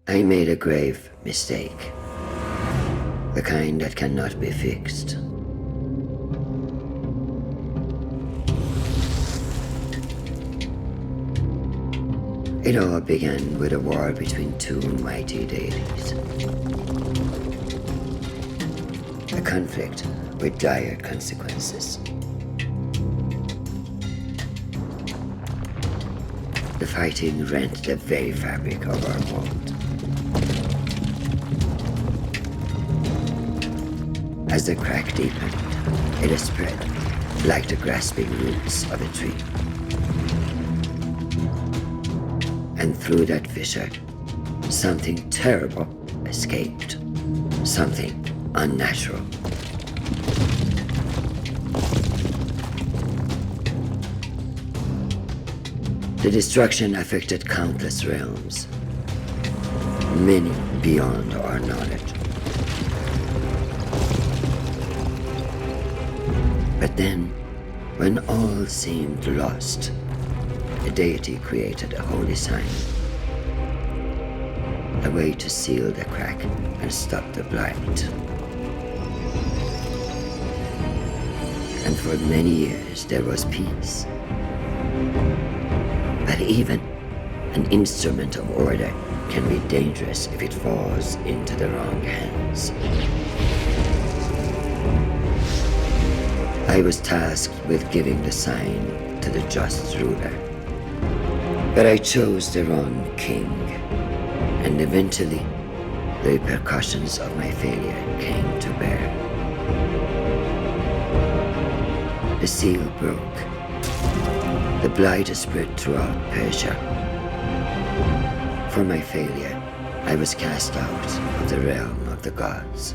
I made a grave mistake. The kind that cannot be fixed. It all began with a war between two mighty deities. A conflict with dire consequences. The fighting rent the very fabric of our world. As the crack deepened, it spread like the grasping roots of a tree. And through that fissure, something terrible escaped. Something unnatural. The destruction affected countless realms, many beyond our knowledge. But then, when all seemed lost, the deity created a holy sign, a way to seal the crack and stop the blight. And for many years there was peace. But even an instrument of order can be dangerous if it falls into the wrong hands. I was tasked with giving the sign to the just ruler. But I chose the wrong king, and eventually the repercussions of my failure came to bear. The seal broke. The blight spread throughout Persia. For my failure, I was cast out of the realm of the gods.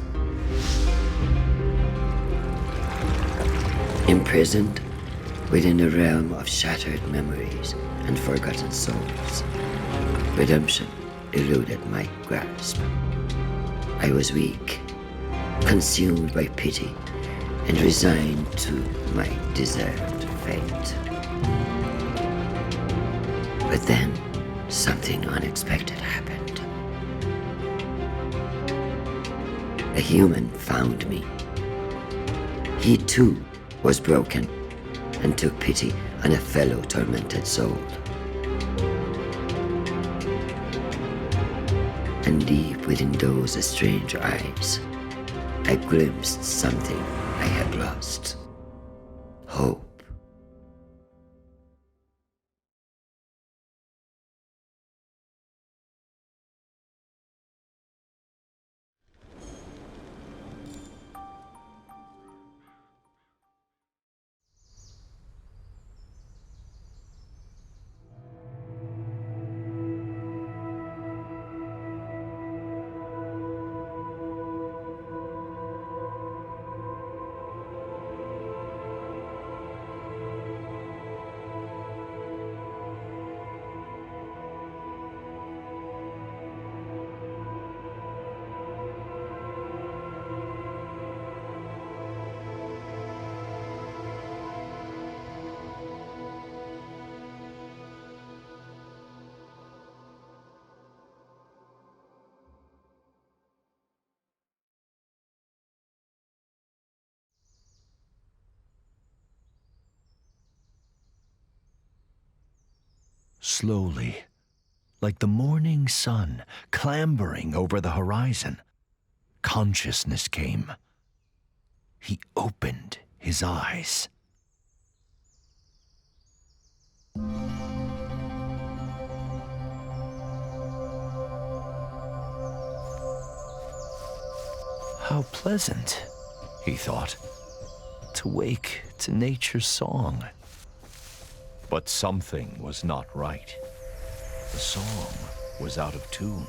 Imprisoned within the realm of shattered memories and forgotten souls, redemption eluded my grasp. I was weak, consumed by pity, and resigned to my deserved fate. But then, something unexpected happened. A human found me. He too was broken and took pity on a fellow tormented soul. And deep within those strange eyes, I glimpsed something I had lost. Hope. Slowly, like the morning sun clambering over the horizon, consciousness came. He opened his eyes. How pleasant, he thought, to wake to nature's song. But something was not right. The song was out of tune.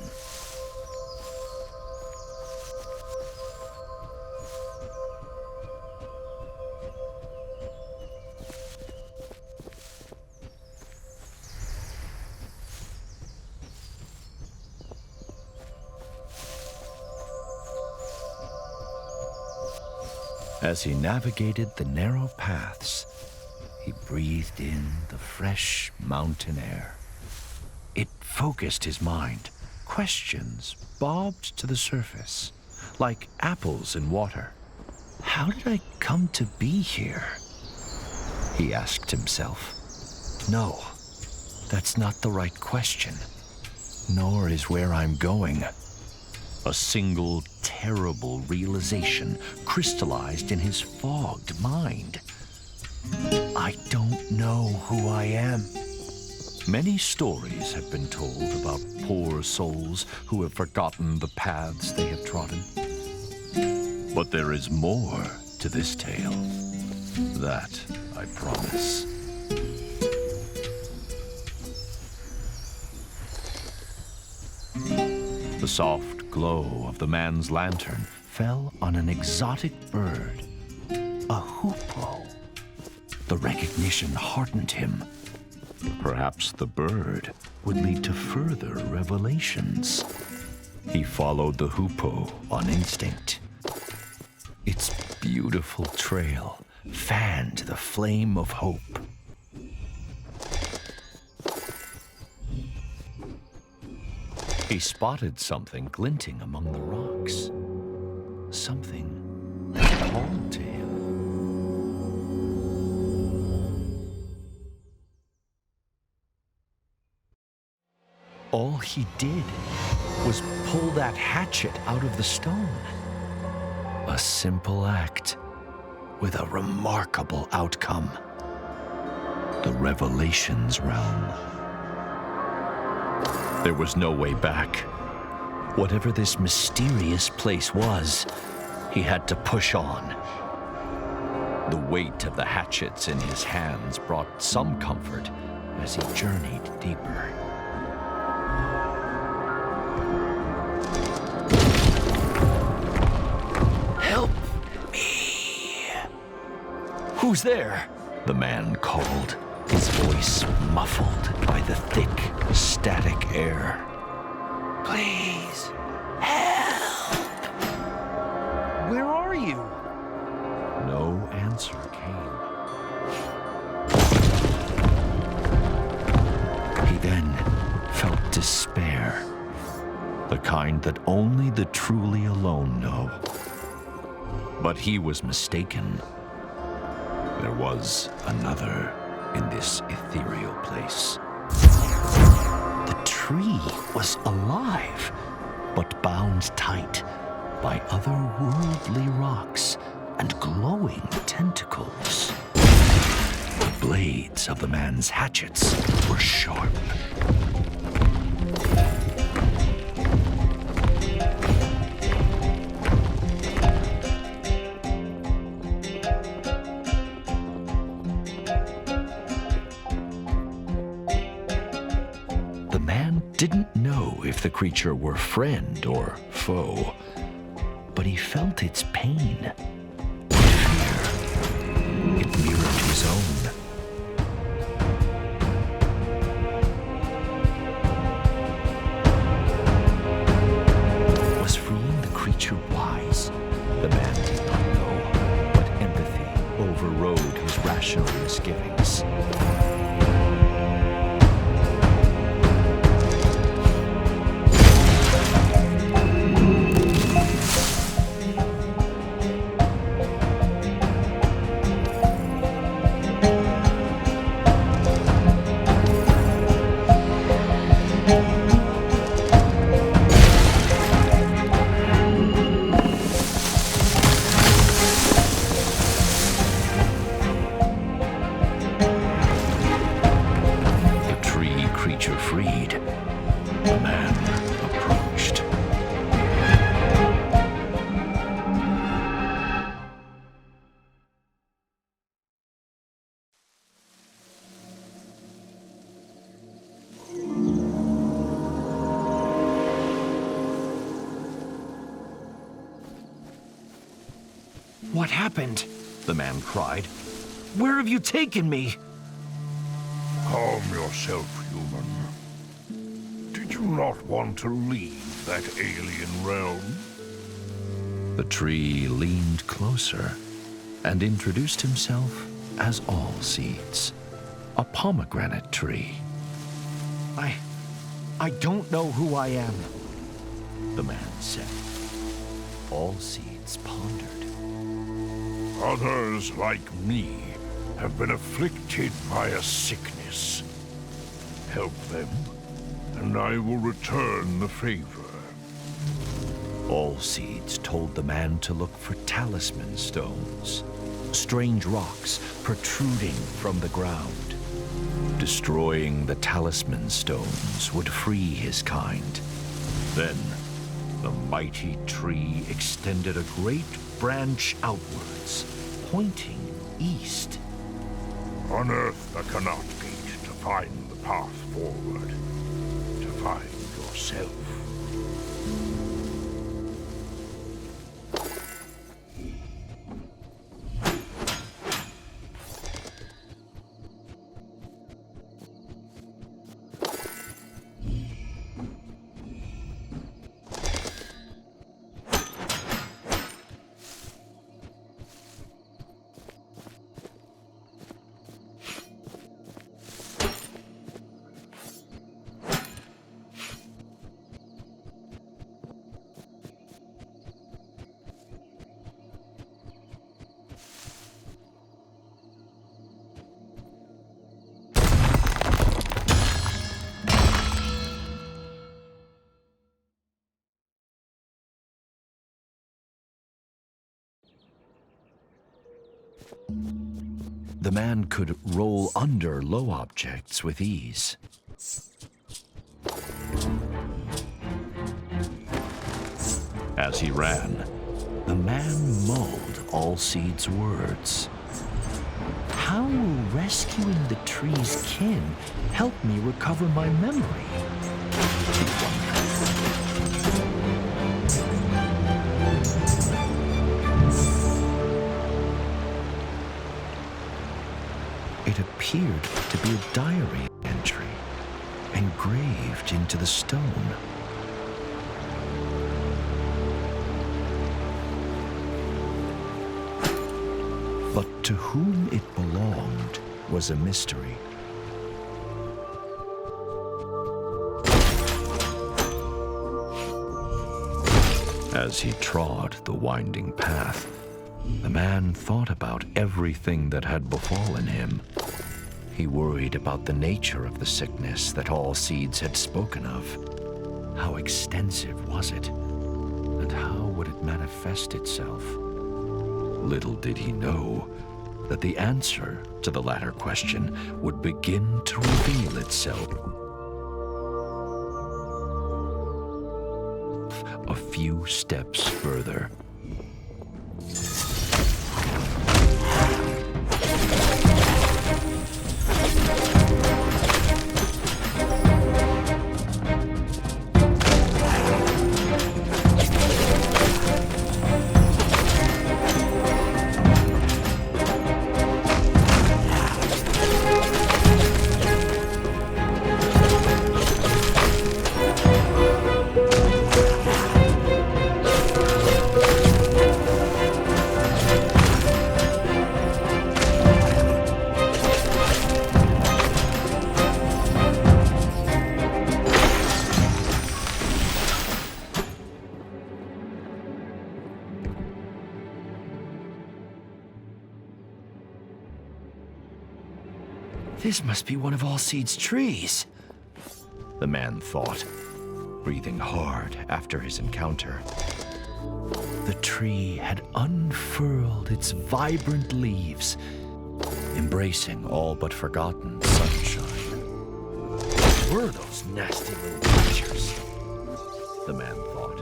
As he navigated the narrow paths, he breathed in the fresh mountain air. It focused his mind, Questions bobbed to the surface, like apples in water. How did I come to be here? He asked himself. No, that's not the right question, nor is where I'm going. A single terrible realization crystallized in his fogged mind. I don't know who I am. Many stories have been told about poor souls who have forgotten the paths they have trodden. But there is more to this tale. That I promise. The soft glow of the man's lantern fell on an exotic bird, a hoopoe. The recognition heartened him. Perhaps the bird would lead to further revelations. He followed the hoopoe on instinct. Its beautiful trail fanned the flame of hope. He spotted something glinting among the rocks. Something that called to him. All he did was pull that hatchet out of the stone. A simple act with a remarkable outcome. The Revelations realm. There was no way back. Whatever this mysterious place was, he had to push on. The weight of the hatchets in his hands brought some comfort as he journeyed deeper. Help me! Who's there? The man called, his voice muffled by the thick, static air. Please, help! Where are you? No answer came. He then felt despair, the kind that only the truly alone know. But he was mistaken. There was another in this ethereal place. The tree was alive, but bound tight by otherworldly rocks and glowing tentacles. The blades of the man's hatchets were sharp. Didn't know if the creature were friend or foe, but he felt its pain and fear. It mirrored his own. Was freeing the creature wise? The man did not know, but empathy overrode his rational misgivings. Freed, the man approached. What happened? The man cried. Where have you taken me? Calm yourself, human. Did you not want to leave that alien realm? The tree leaned closer and introduced himself as all seeds, a pomegranate tree. I don't know who I am, the man said. All Seeds pondered. Others like me have been afflicted by a sickness. Help them, and I will return the favor. All Seeds told the man to look for talisman stones, strange rocks protruding from the ground. Destroying the talisman stones would free his kind. Then, the mighty tree extended a great branch outwards, pointing east. Unearth the Canot Gate to find the path forward, to find yourself. The man could roll under low objects with ease. As he ran, the man mulled All Seeds' words. How will rescuing the tree's kin help me recover my memory? He wondered. It appeared to be a diary entry, engraved into the stone. But to whom it belonged was a mystery. As he trod the winding path, the man thought about everything that had befallen him. He worried about the nature of the sickness that All Seeds had spoken of. How extensive was it? And how would it manifest itself? Little did he know that the answer to the latter question would begin to reveal itself a few steps further. This must be one of All Seeds' trees, the man thought, breathing hard after his encounter. The tree had unfurled its vibrant leaves, embracing all but forgotten sunshine. What were those nasty little creatures? The man thought.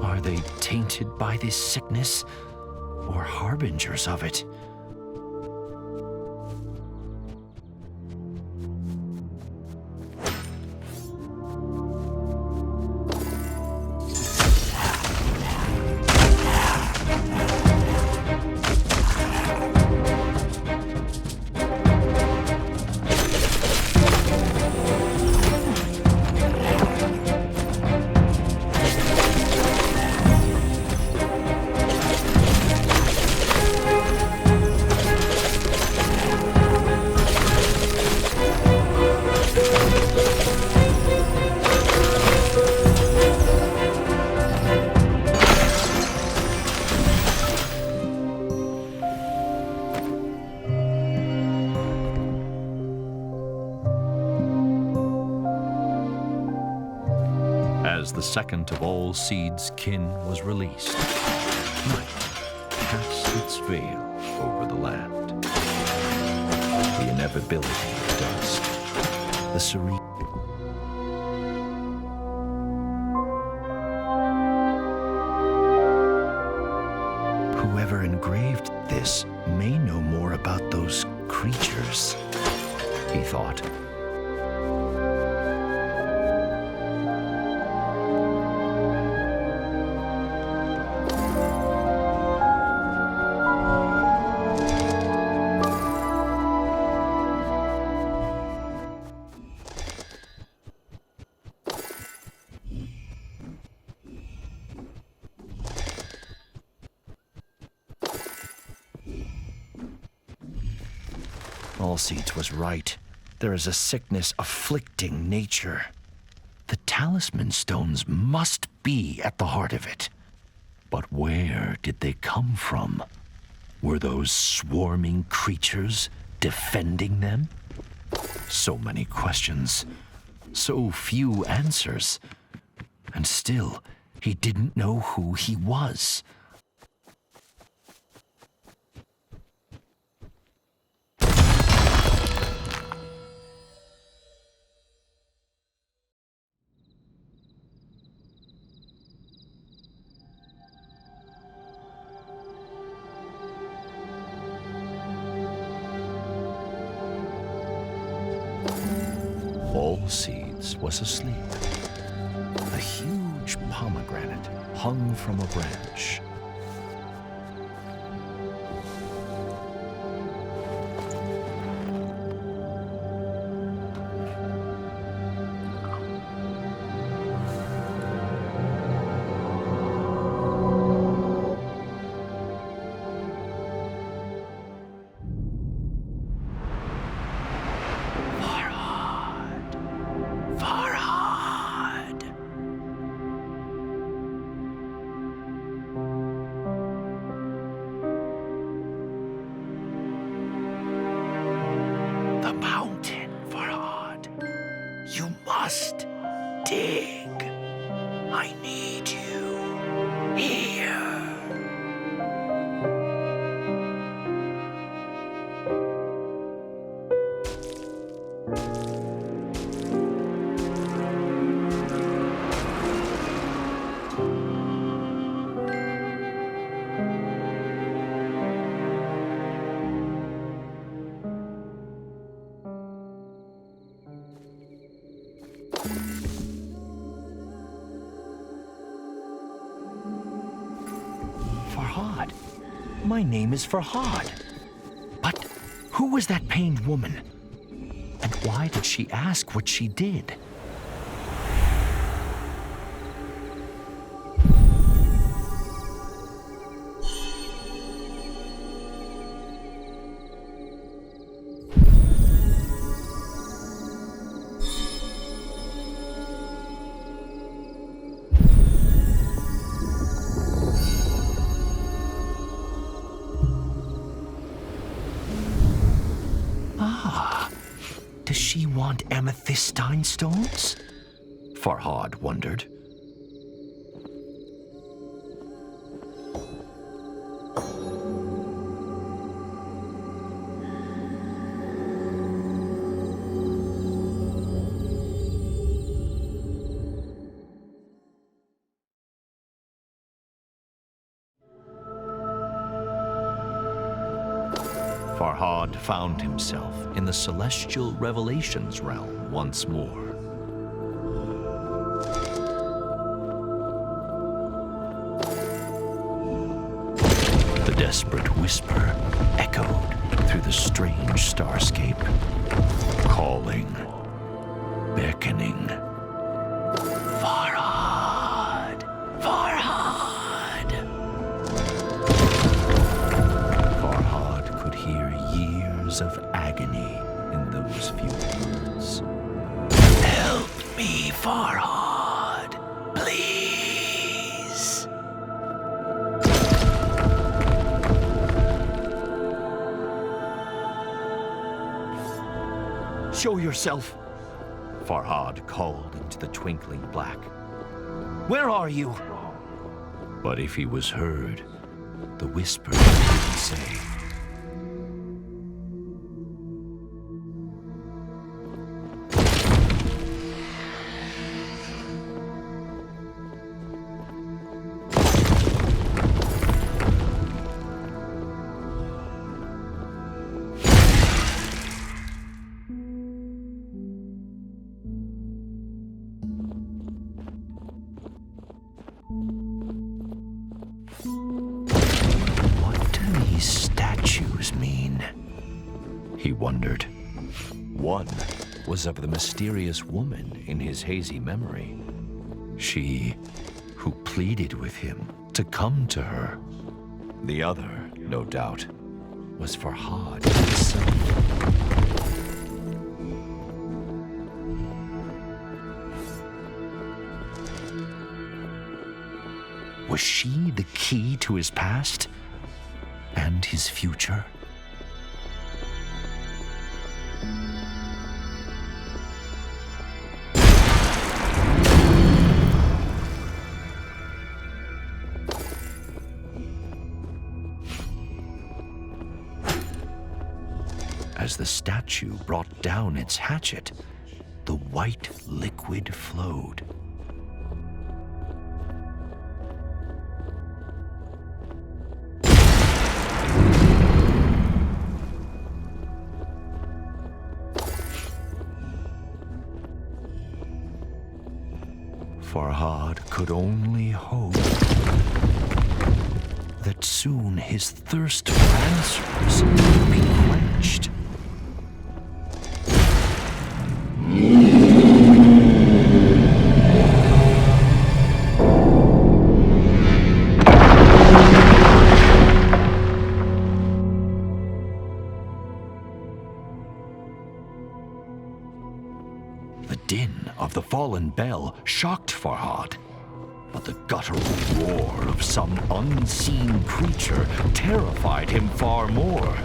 Are they tainted by this sickness, or harbingers of it? as the second of all Seed's kin was released, night cast its veil over the land. The inevitability of dusk, the serene. Whoever engraved this may know more about those creatures, he thought. Allseeds was right. There is a sickness afflicting nature. The talisman stones must be at the heart of it. But where did they come from? Were those swarming creatures defending them? So many questions, so few answers. And still, he didn't know who he was. Allseeds was asleep. A huge pomegranate hung from a branch. Dig. I need you here. Farhad. My name is Farhad. But who was that pained woman? And why did she ask what she did? Does she want amethystine stones? Farhad wondered. Farhad found himself in the celestial revelations realm once more. The desperate whisper echoed through the strange starscape, calling, beckoning. Farhad! Farhad! Farhad could hear years of agony in those few words. Help me, Farhad, please. Show yourself, Farhad called into the twinkling black. Where are you? But if he was heard, the whisper didn't say. What do these statues mean? He wondered. One was of the mysterious woman in his hazy memory. She who pleaded with him to come to her. The other, no doubt, was Farhad himself. Was she the key to his past and his future? As the statue brought down its hatchet, the white liquid flowed. Farhad could only hope that soon his thirst for answers would be quenched. The din of the fallen bell shocked Farhad, but the guttural roar of some unseen creature terrified him far more.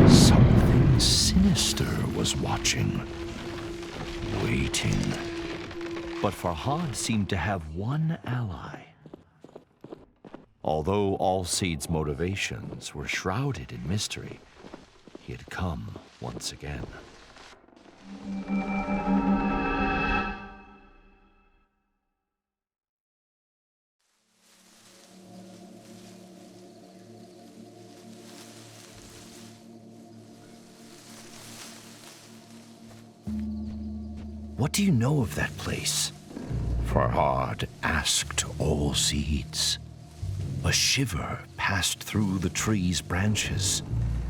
Something sinister was watching, waiting. But Farhad seemed to have one ally. Although Allseed's motivations were shrouded in mystery, he had come once again. What do you know of that place? Farhad asked Allseeds. A shiver passed through the tree's branches.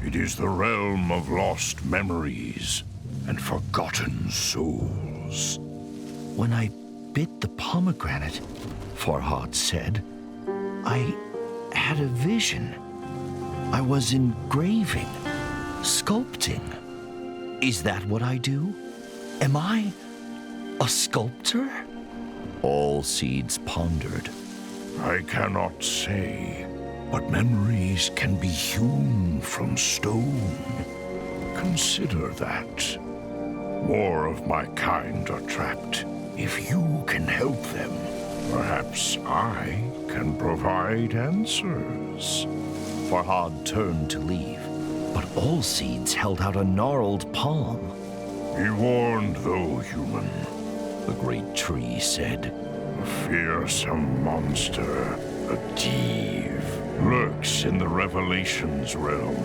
It is the realm of lost memories and forgotten souls. When I bit the pomegranate, Farhad said, I had a vision. I was engraving, sculpting. Is that what I do? Am I a sculptor? Allseeds pondered. I cannot say, but memories can be hewn from stone. Consider that. More of my kind are trapped. If you can help them, perhaps I can provide answers. Farhad turned to leave, but Allseeds held out a gnarled palm. Be warned, though, human. The great tree said. A fearsome monster, a Div, lurks in the Revelations realm.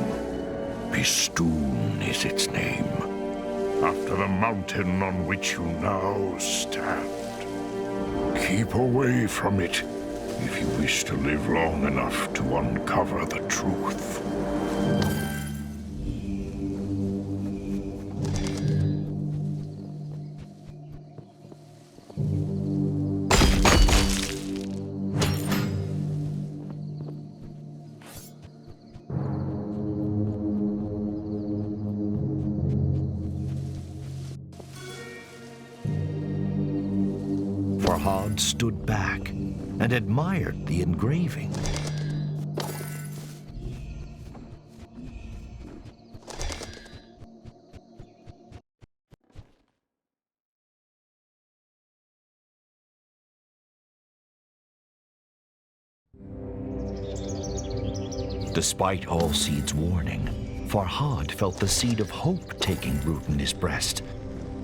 Bistun is its name, after the mountain on which you now stand. Keep away from it if you wish to live long enough to uncover the truth. Farhad stood back and admired the engraving. Despite Allseed's warning, Farhad felt the seed of hope taking root in his breast.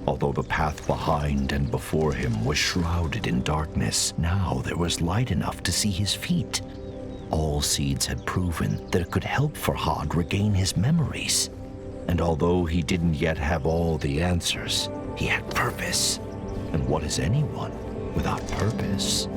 Although the path behind and before him was shrouded in darkness, now there was light enough to see his feet. Allseeds had proven that it could help Farhad regain his memories. And although he didn't yet have all the answers, he had purpose. And what is anyone without purpose?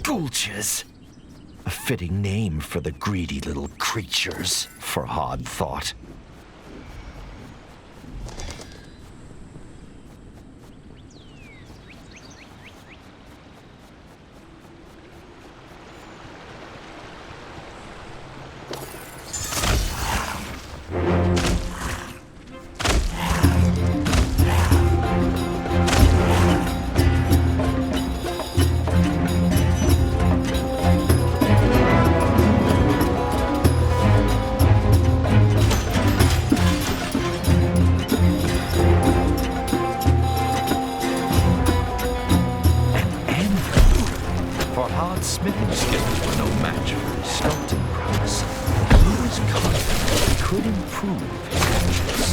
Gulches. A fitting name for the greedy little creatures, Farhad thought. Farhad's smithing skills were no match for his sculpting prowess. He was confident he could improve his engines.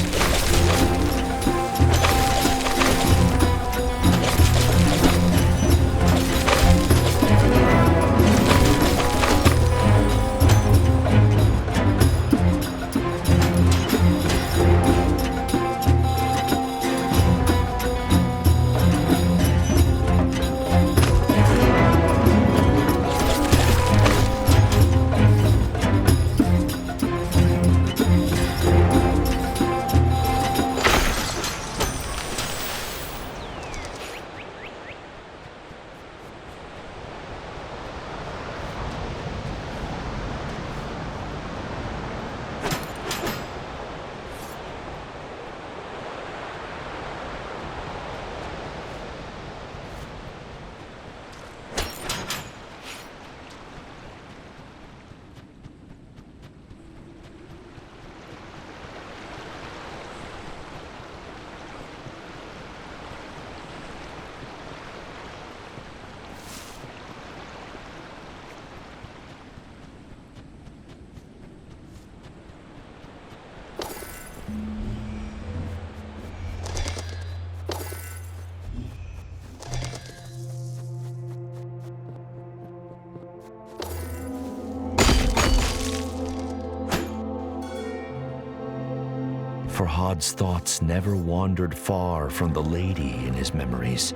Farhad's thoughts never wandered far from the lady in his memories,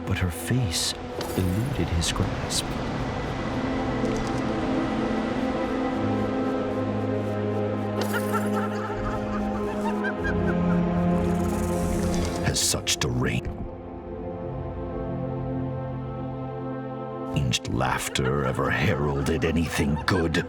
but her face eluded his grasp. Has such deranged laughter ever heralded anything good?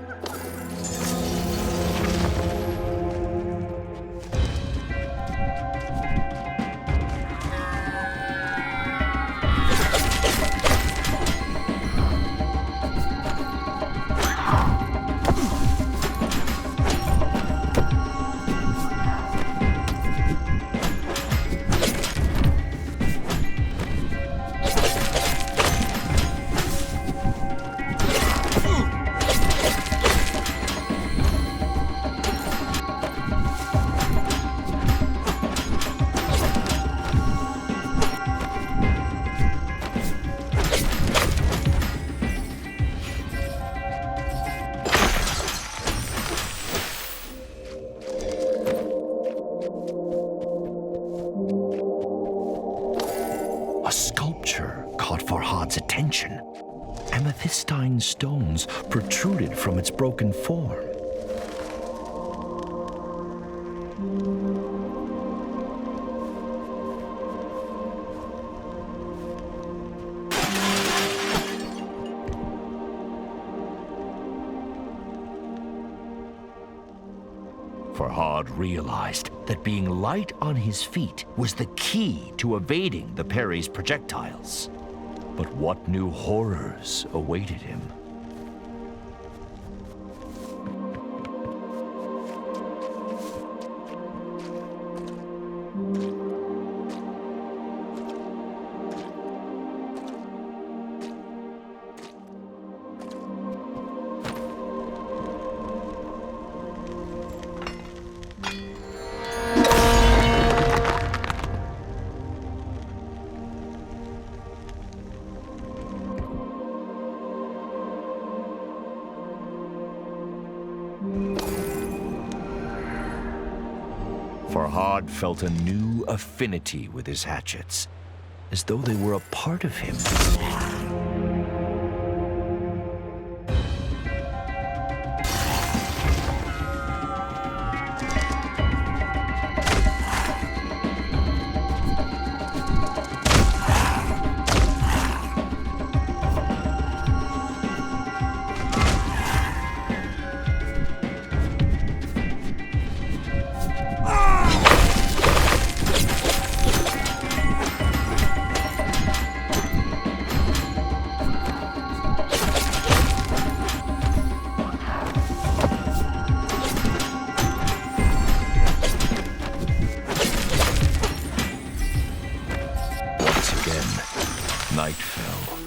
A sculpture caught Farhad's attention. Amethystine stones protruded from its broken form. Farhad realized that being light on his feet was the key to evading the Peri's projectiles. But what new horrors awaited him? Farhad felt a new affinity with his hatchets, as though they were a part of him. Night fell,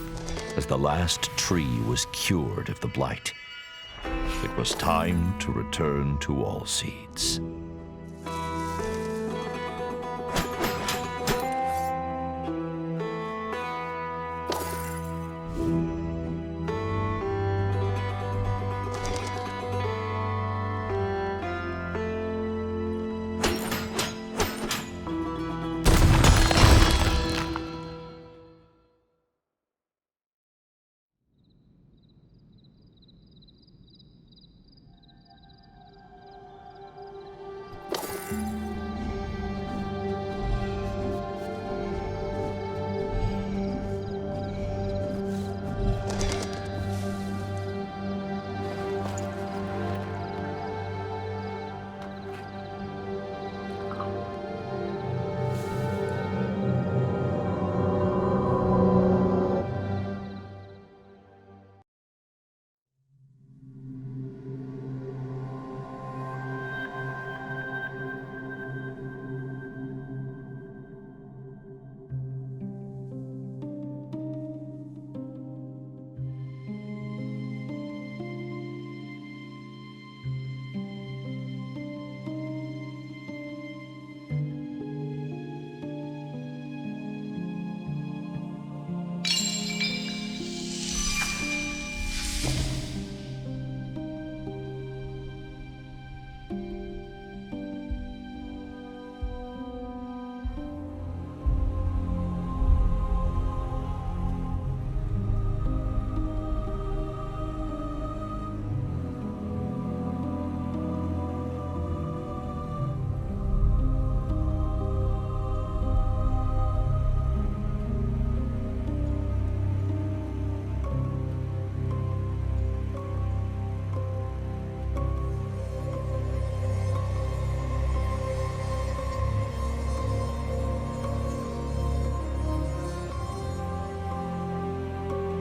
as the last tree was cured of the blight. It was time to return to Allseeds.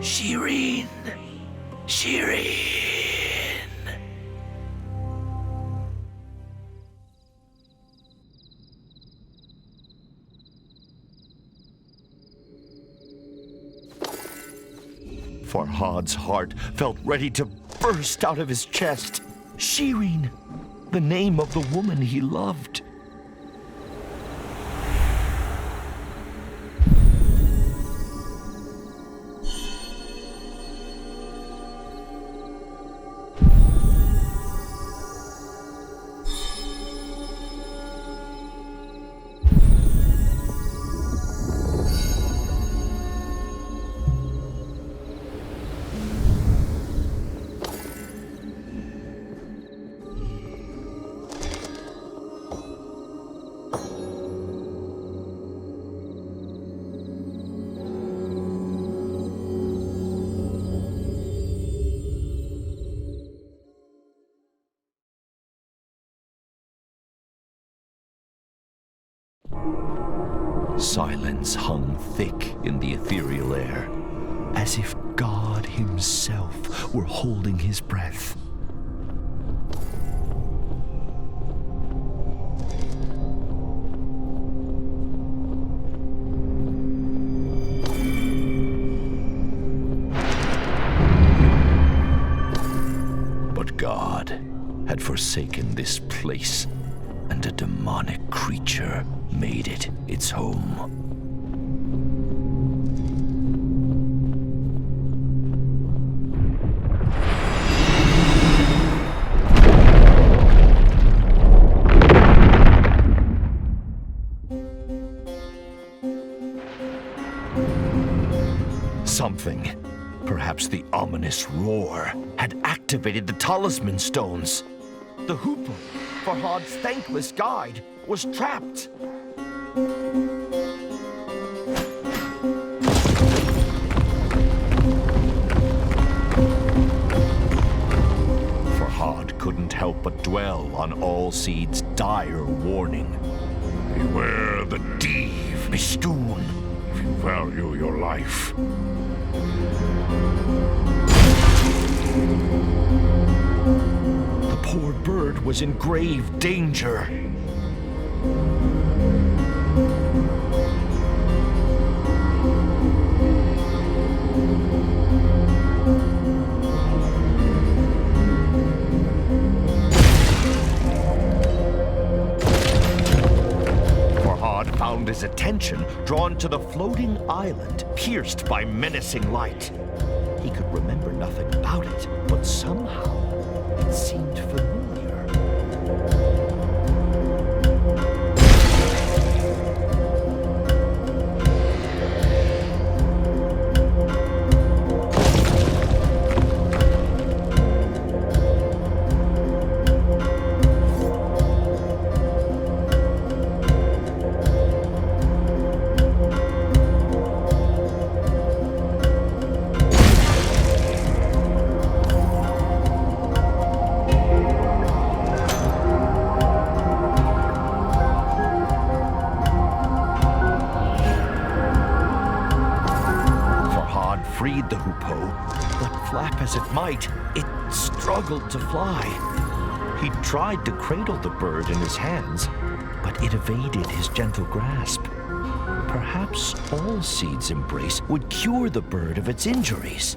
Shirin! Shirin! Farhad's heart felt ready to burst out of his chest. Shirin! The name of the woman he loved. Silence hung thick in the ethereal air, as if God himself were holding his breath. But God had forsaken this place, and a demonic creature made it its home. Something, perhaps the ominous roar, had activated the talisman stones. The hoopoe, Farhad's thankless guide, was trapped. Farhad couldn't help but dwell on Allseed's dire warning. Beware the Div, Bistun, if you value your life. The poor bird was in grave danger. Farhad found his attention drawn to the floating island pierced by menacing light. He could remember nothing about it, but somehow it seemed familiar. Freed the hoopoe, but flap as it might, it struggled to fly. He tried to cradle the bird in his hands, but it evaded his gentle grasp. Perhaps Allseed's embrace would cure the bird of its injuries.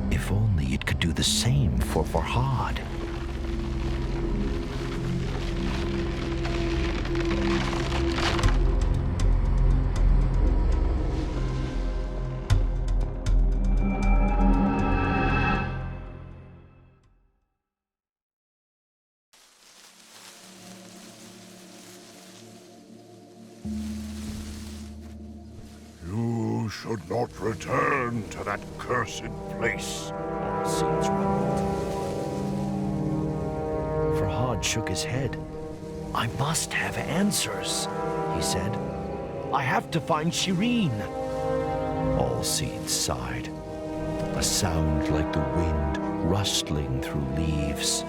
If only it could do the same for Farhad. You should not return to that cursed place. Allseed's rumbled. Farhad shook his head. I must have answers, he said. I have to find Shirin. Allseed sighed. A sound like the wind rustling through leaves.